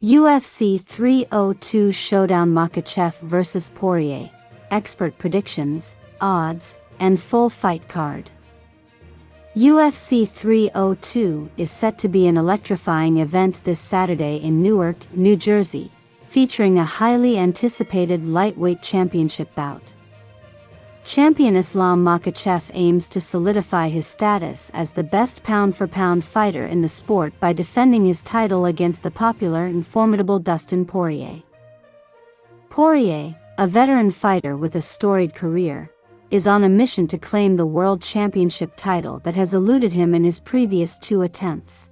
UFC 302 Showdown Makhachev vs Poirier. Expert predictions, odds, and full fight card. UFC 302 is set to be an electrifying event this Saturday in Newark, New Jersey, featuring a highly anticipated lightweight championship bout. Champion Islam Makhachev aims to solidify his status as the best pound-for-pound fighter in the sport by defending his title against the popular and formidable Dustin Poirier. Poirier, a veteran fighter with a storied career, is on a mission to claim the world championship title that has eluded him in his previous 2 attempts.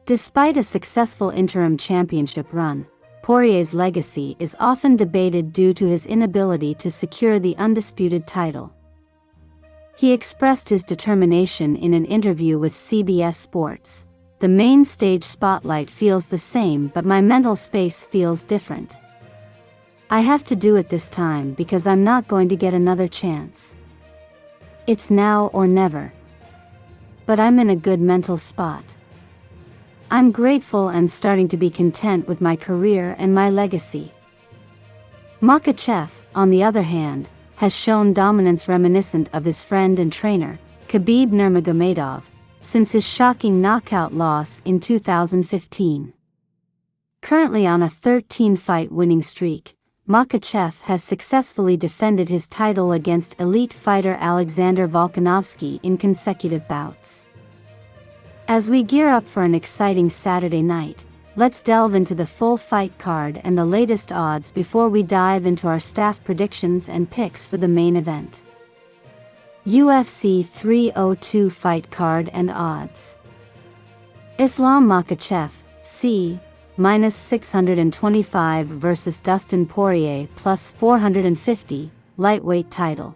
Despite a successful interim championship run, Poirier's legacy is often debated due to his inability to secure the undisputed title. He expressed his determination in an interview with CBS Sports. "The main stage spotlight feels the same, but my mental space feels different. I have to do it this time because I'm not going to get another chance. It's now or never. But I'm in a good mental spot. I'm grateful and starting to be content with my career and my legacy." Makhachev, on the other hand, has shown dominance reminiscent of his friend and trainer, Khabib Nurmagomedov, since his shocking knockout loss in 2015. Currently on a 13-fight winning streak, Makhachev has successfully defended his title against elite fighter Alexander Volkanovski in consecutive bouts. As we gear up for an exciting Saturday night, let's delve into the full fight card and the latest odds before we dive into our staff predictions and picks for the main event. UFC 302 fight card and odds. Islam Makhachev, C. -625 vs Dustin Poirier +450, lightweight title.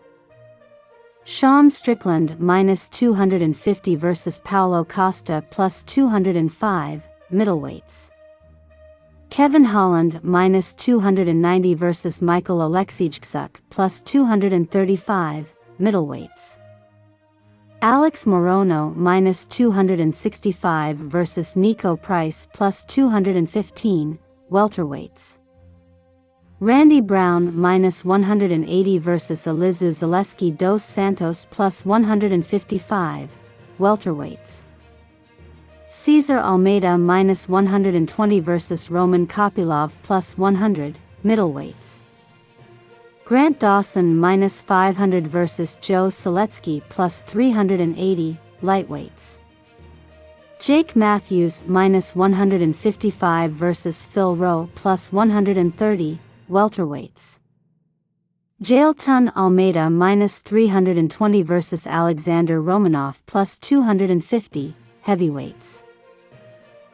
Sean Strickland -250 vs Paulo Costa +205, middleweights. Kevin Holland -290 vs Michael Oleksiejczuk +235, middleweights. Alex Morono -265 vs Nico Price +215, welterweights. Randy Brown -180 vs Elizeu Zaleski dos Santos +155, welterweights. Cesar Almeida -120 vs Roman Kopylov +100, middleweights. Grant Dawson -500 vs Joe Seletsky +380, lightweights. Jake Matthews -155 vs Phil Rowe +130, welterweights. Jailton Almeida -320 vs Alexander Romanov +250, heavyweights.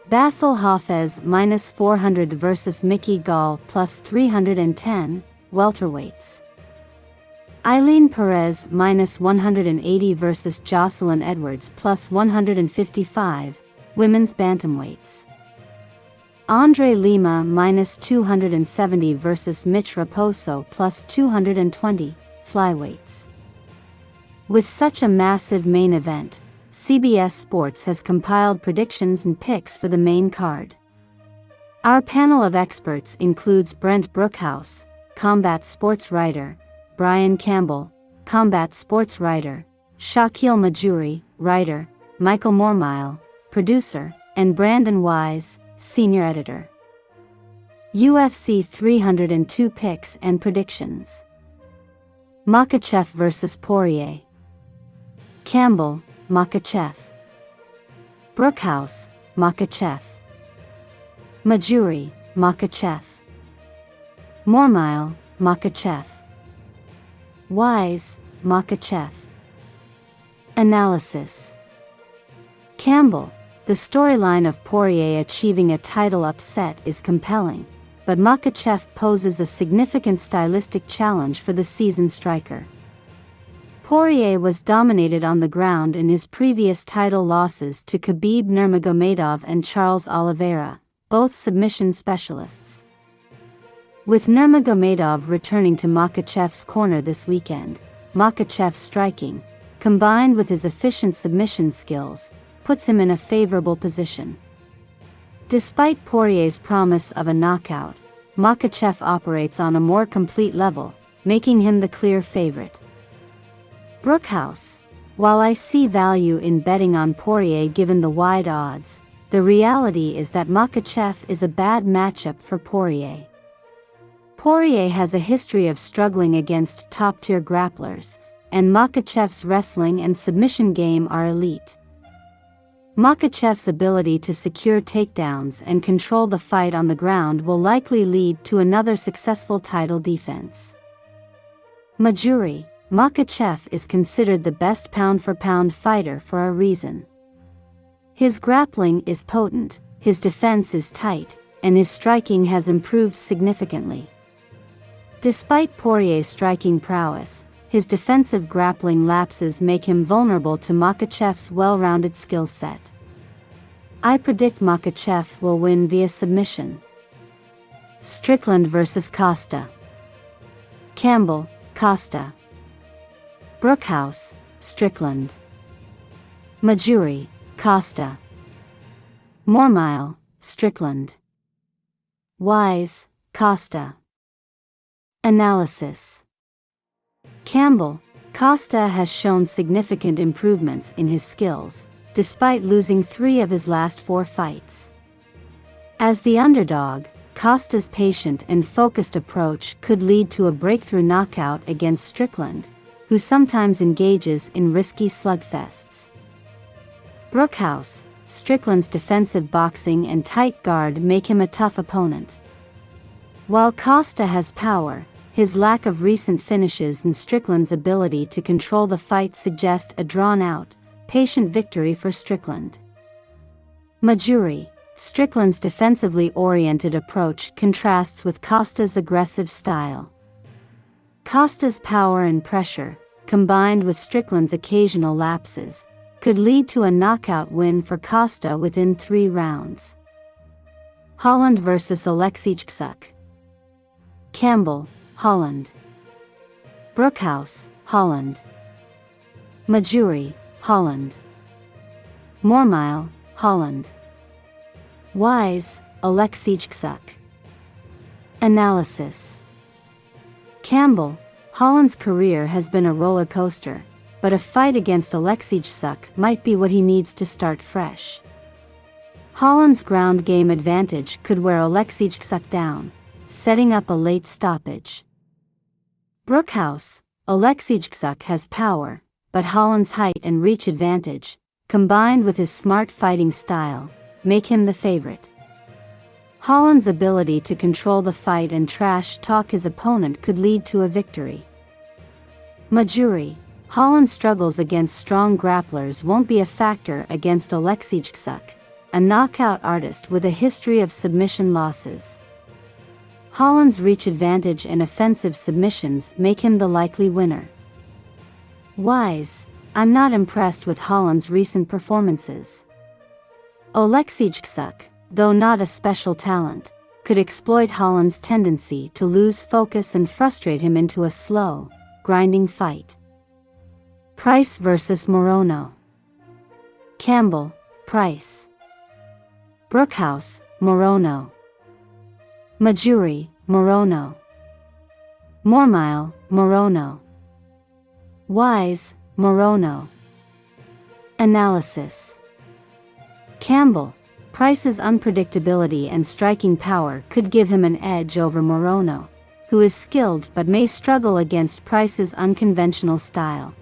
Basil Hafez -400 vs Mickey Gall +310, welterweights. Eileen Perez -180 vs Jocelyn Edwards +155, women's bantamweights. Andre Lima -270 vs Mitch Raposo +220, flyweights. With such a massive main event, CBS Sports has compiled predictions and picks for the main card. Our panel of experts includes Brent Brookhouse, combat sports writer, Brian Campbell, combat sports writer, Shakil Majuri, writer, Michael Mormile, producer, and Brandon Wise, senior editor. UFC 302 picks and predictions. Makhachev vs Poirier. Campbell, Makhachev. Brookhouse, Makhachev. Majuri, Makhachev. Mormile, Makhachev. Wise, Makhachev. Analysis. Campbell, the storyline of Poirier achieving a title upset is compelling, but Makhachev poses a significant stylistic challenge for the seasoned striker. Poirier was dominated on the ground in his previous title losses to Khabib Nurmagomedov and Charles Oliveira, both submission specialists. With Nurmagomedov returning to Makhachev's corner this weekend, Makhachev's striking, combined with his efficient submission skills, puts him in a favorable position. Despite Poirier's promise of a knockout, Makhachev operates on a more complete level, making him the clear favorite. Brookhouse. While I see value in betting on Poirier given the wide odds, the reality is that Makhachev is a bad matchup for Poirier. Poirier has a history of struggling against top-tier grapplers, and Makhachev's wrestling and submission game are elite. Makhachev's ability to secure takedowns and control the fight on the ground will likely lead to another successful title defense. Majuri. Makhachev is considered the best pound-for-pound fighter for a reason. His grappling is potent, his defense is tight, and his striking has improved significantly. Despite Poirier's striking prowess, his defensive grappling lapses make him vulnerable to Makhachev's well-rounded skill set. I predict Makhachev will win via submission. Strickland vs. Costa. Campbell, Costa. Brookhouse, Strickland. Majuri, Costa. Mormile, Strickland. Wise, Costa. Analysis. Campbell. Costa has shown significant improvements in his skills, despite losing 3 of his last 4 fights. As the underdog, Costa's patient and focused approach could lead to a breakthrough knockout against Strickland, who sometimes engages in risky slugfests. Brookhouse. Strickland's defensive boxing and tight guard make him a tough opponent. While Costa has power, his lack of recent finishes and Strickland's ability to control the fight suggest a drawn-out, patient victory for Strickland. Majuri. Strickland's defensively oriented approach contrasts with Costa's aggressive style. Costa's power and pressure, combined with Strickland's occasional lapses, could lead to a knockout win for Costa within 3 rounds. Holland vs. Oleksiejczuk. Campbell, Holland. Brookhouse, Holland. Majuri, Holland. Mormile, Holland. Wise, Oleksiejczuk. Analysis. Campbell. Holland's career has been a roller coaster, but a fight against Oleksiejczuk might be what he needs to start fresh. Holland's ground game advantage could wear Oleksiejczuk down, setting up a late stoppage. Brookhouse. Oleksiejczuk has power, but Holland's height and reach advantage, combined with his smart fighting style, make him the favorite. Holland's ability to control the fight and trash talk his opponent could lead to a victory. Majuri. Holland's struggles against strong grapplers won't be a factor against Oleksiejczuk, a knockout artist with a history of submission losses. Holland's reach advantage and offensive submissions make him the likely winner. Wise. I'm not impressed with Holland's recent performances. Oleksiejczuk, though not a special talent, could exploit Holland's tendency to lose focus and frustrate him into a slow, grinding fight. Price vs. Morono. Campbell, Price. Brookhouse, Morono. Majuri, Morono. Mormile, Morono. Wise, Morono. Analysis. Campbell. Price's unpredictability and striking power could give him an edge over Morono, who is skilled but may struggle against Price's unconventional style.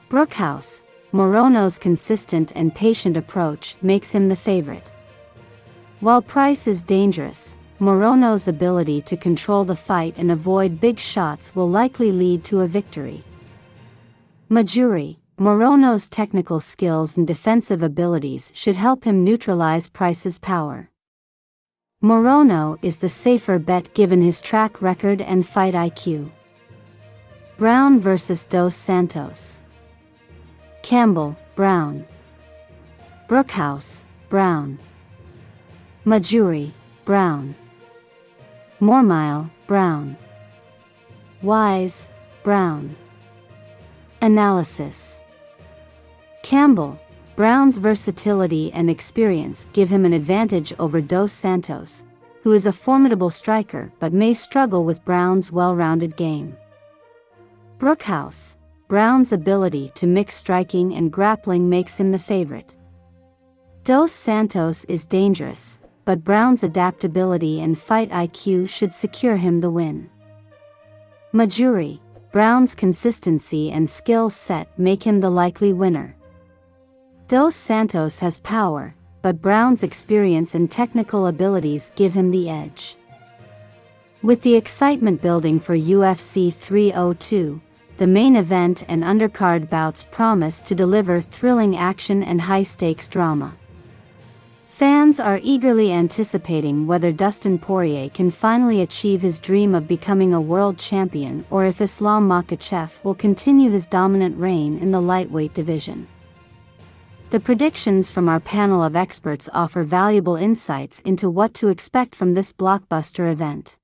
Brookhouse. Morono's consistent and patient approach makes him the favorite. While Price is dangerous, Morono's ability to control the fight and avoid big shots will likely lead to a victory. Majuri. Morono's technical skills and defensive abilities should help him neutralize Price's power. Morono is the safer bet given his track record and fight IQ. Brown vs. Dos Santos. Campbell, Brown. Brookhouse, Brown. Majuri, Brown. Mormile, Brown. Wise, Brown. Analysis. Campbell. Brown's versatility and experience give him an advantage over Dos Santos, who is a formidable striker but may struggle with Brown's well-rounded game. Brookhouse. Brown's ability to mix striking and grappling makes him the favorite. Dos Santos is dangerous, but Brown's adaptability and fight IQ should secure him the win. Majuri. Brown's consistency and skill set make him the likely winner. Dos Santos has power, but Brown's experience and technical abilities give him the edge. With the excitement building for UFC 302, the main event and undercard bouts promise to deliver thrilling action and high-stakes drama. Fans are eagerly anticipating whether Dustin Poirier can finally achieve his dream of becoming a world champion or if Islam Makhachev will continue his dominant reign in the lightweight division. The predictions from our panel of experts offer valuable insights into what to expect from this blockbuster event.